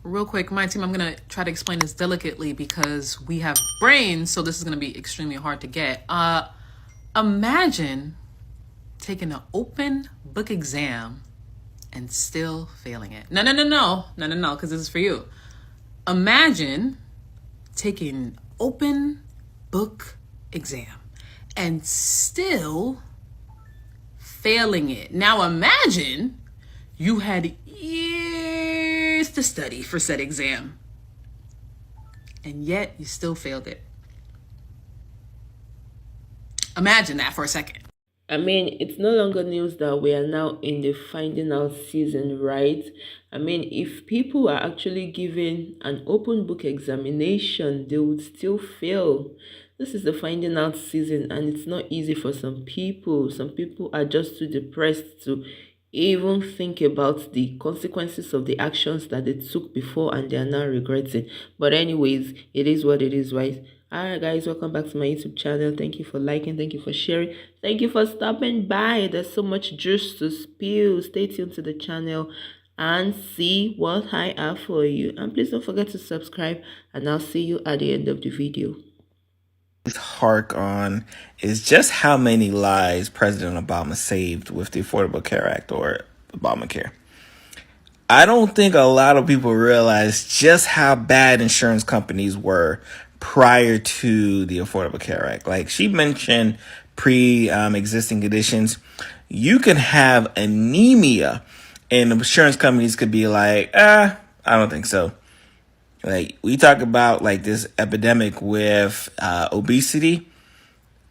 Real quick, my team, I'm going to try to explain this delicately because we have brains, so this is going to be extremely hard to get. Imagine taking an open book exam and still failing it. No, because this is for you. Imagine taking an open book exam and still failing it. Now imagine you had years to study for said exam, and yet you still failed it. Imagine that for a second. I mean, it's no longer news that we are now in the finding out season, right? I mean, if people are actually given an open book examination, they would still fail. This is the finding out season, and it's not easy for some people. Some people are just too depressed to even think about the consequences of the actions that they took before and they are now regretting. But anyways, it is what it is, right? Alright guys, welcome back to my YouTube channel. Thank you for liking, thank you for sharing, thank you for stopping by. There's so much juice to spill. Stay tuned to the channel and see what I have for you. And please don't forget to subscribe, and I'll see you at the end of the video. Hark on is just how many lives President Obama saved with the Affordable Care Act, or Obamacare. I don't think a lot of people realize just how bad insurance companies were prior to the Affordable Care Act. Like she mentioned, pre-existing conditions, you can have anemia, and insurance companies could be like, I don't think so. Like we talk about like this epidemic with obesity.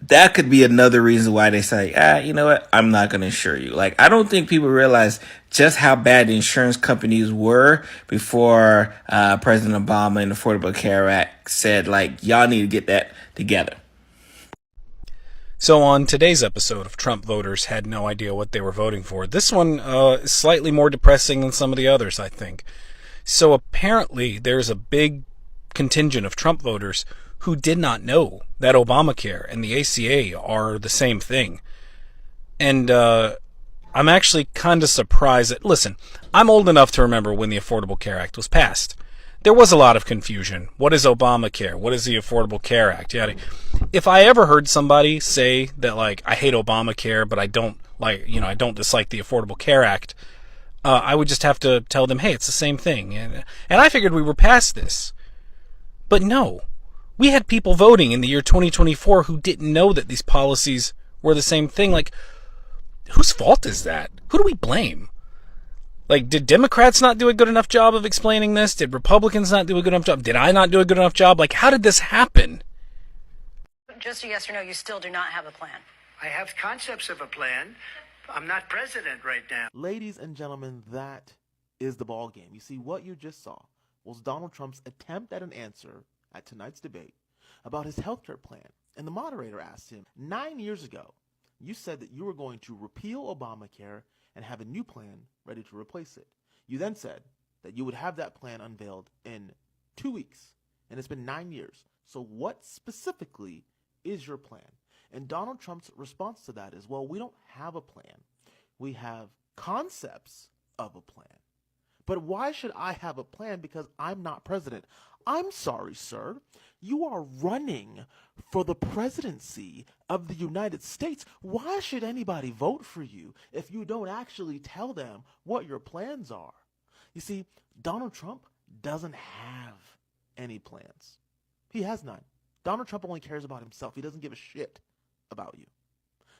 That could be another reason why they say, you know what, I'm not going to insure you. Like, I don't think people realize just how bad the insurance companies were before President Obama and the Affordable Care Act said, like, y'all need to get that together. So on today's episode of Trump Voters Had No Idea What They Were Voting For, this one is slightly more depressing than some of the others, I think. So apparently there's a big contingent of Trump voters who did not know that Obamacare and the ACA are the same thing. And I'm actually kind of surprised that, listen, I'm old enough to remember when the Affordable Care Act was passed. There was a lot of confusion. What is Obamacare? What is the Affordable Care Act? Yeah. If I ever heard somebody say that, like, I hate Obamacare, but I don't dislike the Affordable Care Act, I would just have to tell them, hey, it's the same thing. And I figured we were past this. But no. We had people voting in the year 2024 who didn't know that these policies were the same thing. Like, whose fault is that? Who do we blame? Like, did Democrats not do a good enough job of explaining this? Did Republicans not do a good enough job? Did I not do a good enough job? Like, how did this happen? Just a yes or no, you still do not have a plan. I have concepts of a plan. I'm not president right now. Ladies and gentlemen, that is the ball game. You see, what you just saw was Donald Trump's attempt at an answer at tonight's debate about his healthcare plan. And the moderator asked him, 9 years ago, you said that you were going to repeal Obamacare and have a new plan ready to replace it. You then said that you would have that plan unveiled in 2 weeks. And it's been 9 years. So what specifically is your plan? And Donald Trump's response to that is, well, we don't have a plan. We have concepts of a plan. But why should I have a plan because I'm not president? I'm sorry, sir. You are running for the presidency of the United States. Why should anybody vote for you if you don't actually tell them what your plans are? You see, Donald Trump doesn't have any plans. He has none. Donald Trump only cares about himself. He doesn't give a shit about you.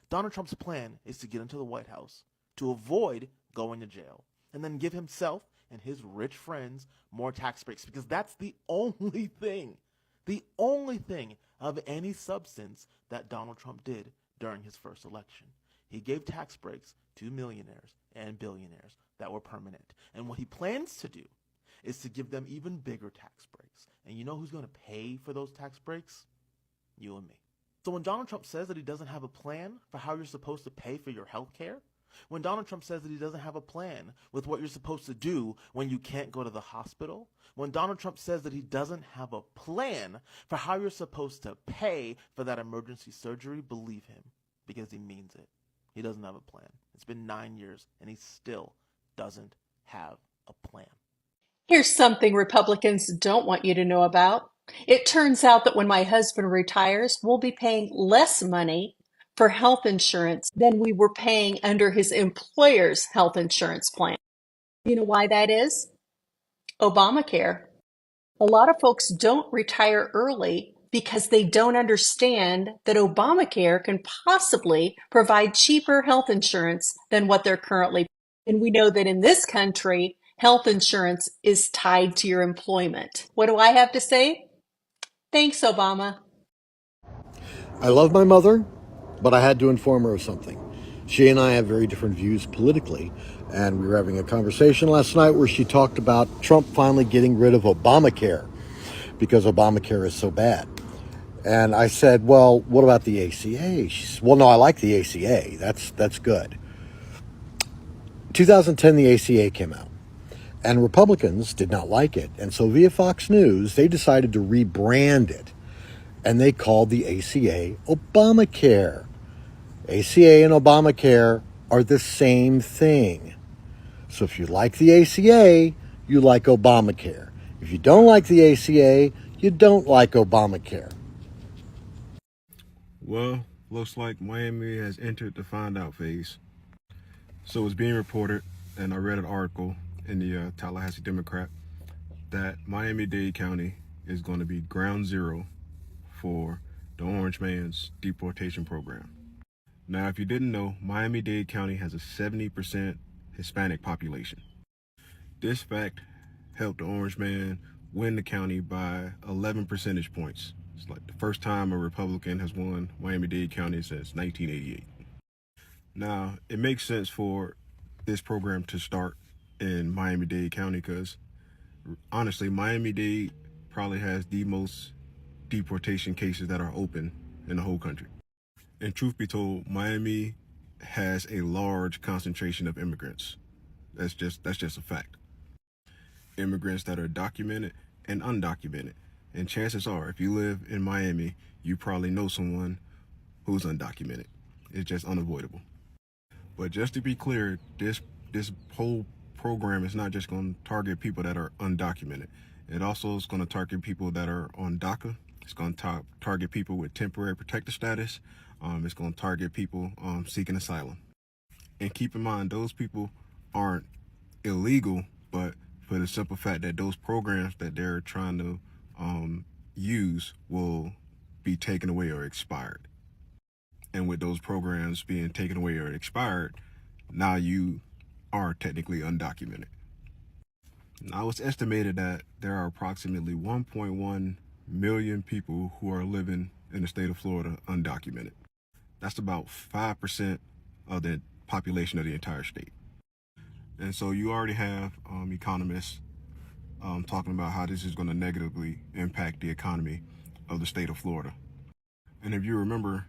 Donald Trump's plan is to get into the White House, to avoid going to jail, and then give himself and his rich friends more tax breaks, because that's the only thing of any substance that Donald Trump did during his first election. He gave tax breaks to millionaires and billionaires that were permanent. And what he plans to do is to give them even bigger tax breaks. And you know who's going to pay for those tax breaks? You and me. So when Donald Trump says that he doesn't have a plan for how you're supposed to pay for your health care, when Donald Trump says that he doesn't have a plan with what you're supposed to do when you can't go to the hospital, when Donald Trump says that he doesn't have a plan for how you're supposed to pay for that emergency surgery, believe him, because he means it. He doesn't have a plan. It's been 9 years, and he still doesn't have a plan. Here's something Republicans don't want you to know about. It turns out that when my husband retires, we'll be paying less money for health insurance than we were paying under his employer's health insurance plan. You know why that is? Obamacare. A lot of folks don't retire early because they don't understand that Obamacare can possibly provide cheaper health insurance than what they're currently paying. And we know that in this country, health insurance is tied to your employment. What do I have to say? Thanks, Obama. I love my mother, but I had to inform her of something. She and I have very different views politically, and we were having a conversation last night where she talked about Trump finally getting rid of Obamacare because Obamacare is so bad. And I said, well, what about the ACA? She said, well, no, I like the ACA. That's good. 2010, the ACA came out, and Republicans did not like it. And so via Fox News, they decided to rebrand it, and they called the ACA Obamacare. ACA and Obamacare are the same thing. So if you like the ACA, you like Obamacare. If you don't like the ACA, you don't like Obamacare. Well, looks like Miami has entered the find out phase. So it's being reported, and I read an article in the Tallahassee Democrat, that Miami-Dade County is going to be ground zero for the Orange Man's deportation program. Now, if you didn't know, Miami-Dade County has a 70% Hispanic population. This fact helped the Orange Man win the county by 11 percentage points. It's like the first time a Republican has won Miami-Dade County since 1988. Now, it makes sense for this program to start in Miami-Dade County because, honestly, Miami-Dade probably has the most deportation cases that are open in the whole country. And truth be told, Miami has a large concentration of immigrants. That's just a fact. Immigrants that are documented and undocumented. And chances are, if you live in Miami, you probably know someone who's undocumented. It's just unavoidable. But just to be clear, this whole program is not just going to target people that are undocumented. It also is going to target people that are on DACA. It's going to target people with temporary protected status. It's going to target people seeking asylum. And keep in mind, those people aren't illegal, but for the simple fact that those programs that they're trying to use will be taken away or expired. And with those programs being taken away or expired, now you are technically undocumented. Now, it's estimated that there are approximately 1.1 million people who are living in the state of Florida undocumented. That's about 5% of the population of the entire state. And so you already have economists talking about how this is going to negatively impact the economy of the state of Florida. And if you remember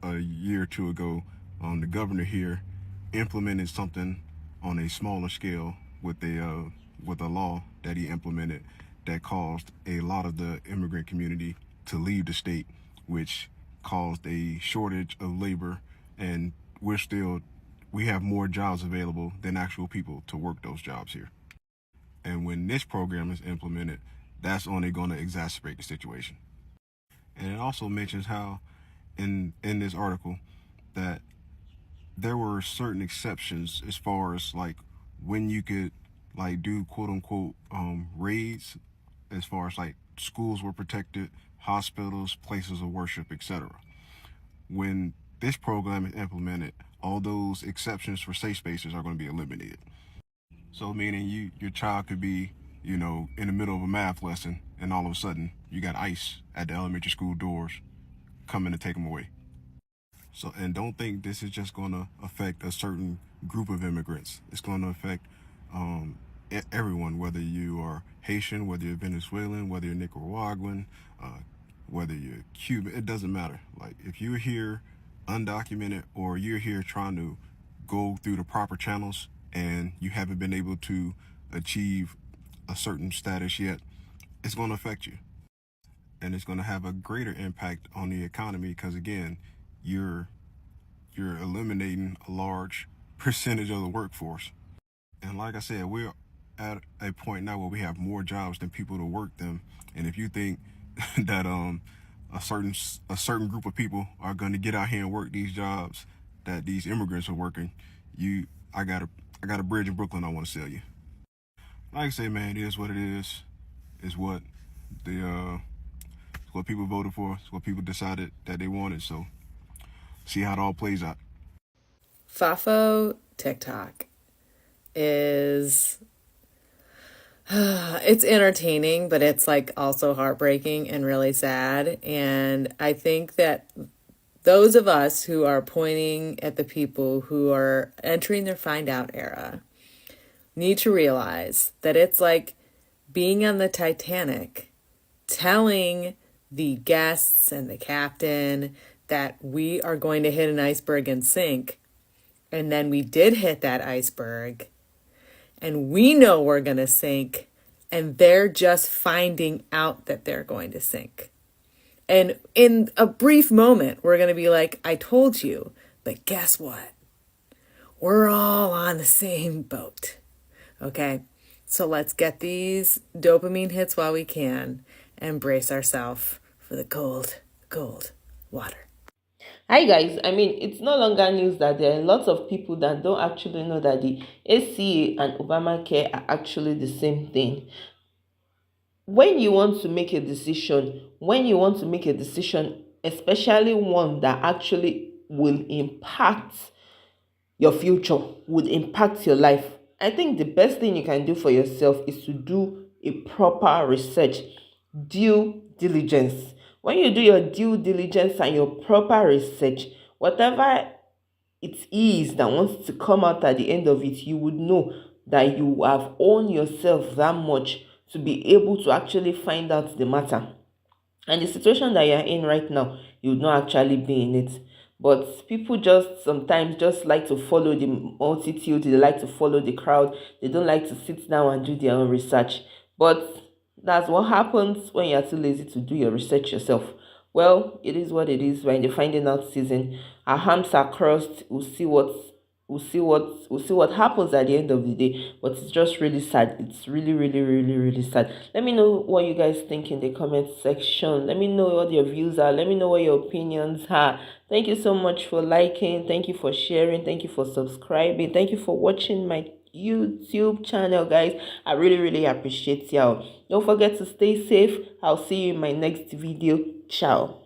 a year or two ago, the governor here implemented something on a smaller scale with a law that he implemented that caused a lot of the immigrant community to leave the state, which caused a shortage of labor, and we have more jobs available than actual people to work those jobs here. And when this program is implemented, that's only going to exacerbate the situation. And it also mentions how in this article that there were certain exceptions as far as like when you could like do quote unquote raids, as far as like schools were protected, hospitals, places of worship, etc. When this program is implemented, all those exceptions for safe spaces are going to be eliminated. So meaning your child could be, in the middle of a math lesson, and all of a sudden you got ICE at the elementary school doors coming to take them away. So, and don't think this is just going to affect a certain group of immigrants. It's going to affect everyone, whether you are Haitian, whether you're Venezuelan, whether you're Nicaraguan, whether you're Cuban. It doesn't matter. Like, if you're here undocumented, or you're here trying to go through the proper channels and you haven't been able to achieve a certain status yet, it's going to affect you. And it's going to have a greater impact on the economy because, again, you're eliminating a large percentage of the workforce. And like I said, we're at a point now where we have more jobs than people to work them. And if you think that a certain group of people are going to get out here and work these jobs that these immigrants are working, I got a bridge in Brooklyn I want to sell you. Like I say, man, it is what it is. It's what it's what people voted for. It's what people decided that they wanted. So see how it all plays out. Fafo TikTok is it's entertaining, but it's like also heartbreaking and really sad. And I think that those of us who are pointing at the people who are entering their find out era need to realize that it's like being on the Titanic, telling the guests and the captain that we are going to hit an iceberg and sink. And then we did hit that iceberg and we know we're going to sink, and they're just finding out that they're going to sink. And in a brief moment, we're going to be like, I told you, but guess what? We're all on the same boat. Okay? So let's get these dopamine hits while we can and brace ourselves for the cold, cold water. Hi guys, I mean, it's no longer news that there are lots of people that don't actually know that the ACA and Obamacare are actually the same thing. When you want to make a decision, especially one that actually will impact your future, would impact your life, I think the best thing you can do for yourself is to do a proper research, due diligence. When you do your due diligence and your proper research, whatever it is that wants to come out at the end of it, you would know that you have owned yourself that much to be able to actually find out the matter. And the situation that you're in right now, you would not actually be in it. But people just sometimes just like to follow the multitude, they like to follow the crowd, they don't like to sit down and do their own research. But that's what happens when you're too lazy to do your research yourself. Well, it is what it is. We're in the finding out season. Our arms are crossed. We'll see what happens at the end of the day. But it's just really sad. It's really, really, really, really sad. Let me know what you guys think in the comment section. Let me know what your views are. Let me know what your opinions are. Thank you so much for liking. Thank you for sharing. Thank you for subscribing. Thank you for watching my YouTube channel, guys. I really, really appreciate y'all. Don't forget to stay safe. I'll see you in my next video. Ciao.